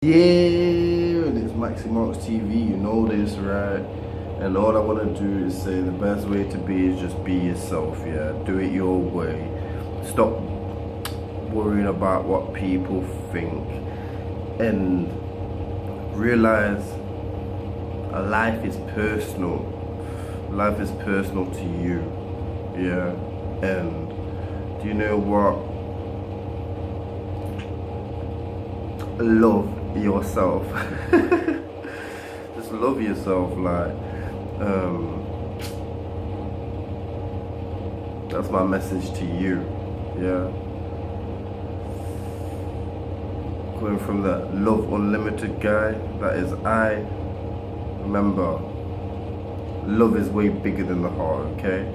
Yeah, and it's Maxi Marx TV, you know this, right? And all I want to do is say the best way to be is just be yourself, yeah? Do it your way. Stop worrying about what people think. And realize a life is personal. Life is personal to you, yeah? And do you know what? Love yourself. Just love yourself, like that's my message to you, yeah? Going from the LoveUnlimited guy, that is I. Remember, love is way bigger than the heart, okay?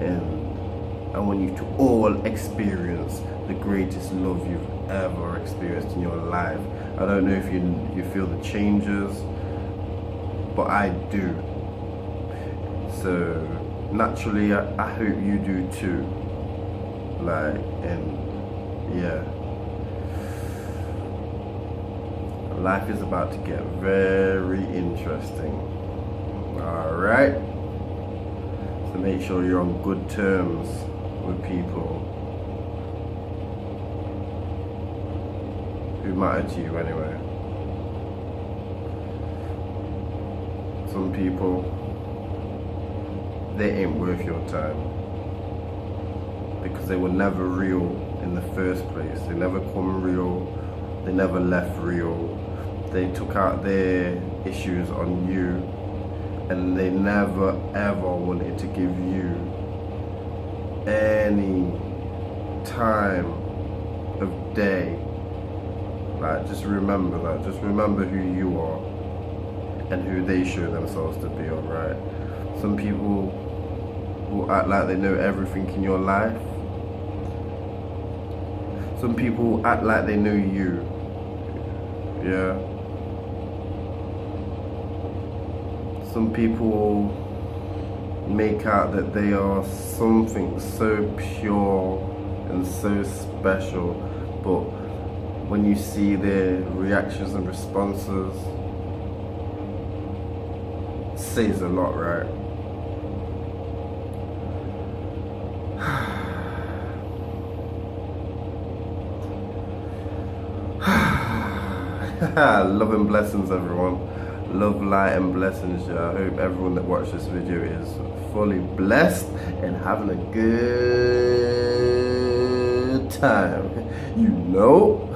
And I want you to all experience the greatest love you've ever experienced in your life. I don't know if you feel the changes, but I do. So naturally, I hope you do too. Like, and yeah, life is about to get very interesting. All right. So make sure you're on good terms with people who matter to you anyway. Some people, they ain't worth your time because they were never real in the first place. They never come real, they never left real. They took out their issues on you, and they never ever wanted to give you any time of day. Like, just remember that. Just remember who you are and who they show themselves to be, alright? Some people will act like they know everything in your life. Some people will act like they know you. Yeah. Some people make out that they are something so pure and so special, but when you see their reactions and responses, it says a lot, right? Love and blessings, everyone. Love, light and blessings, yeah. I hope everyone that watched this video is fully blessed and having a good time, you know.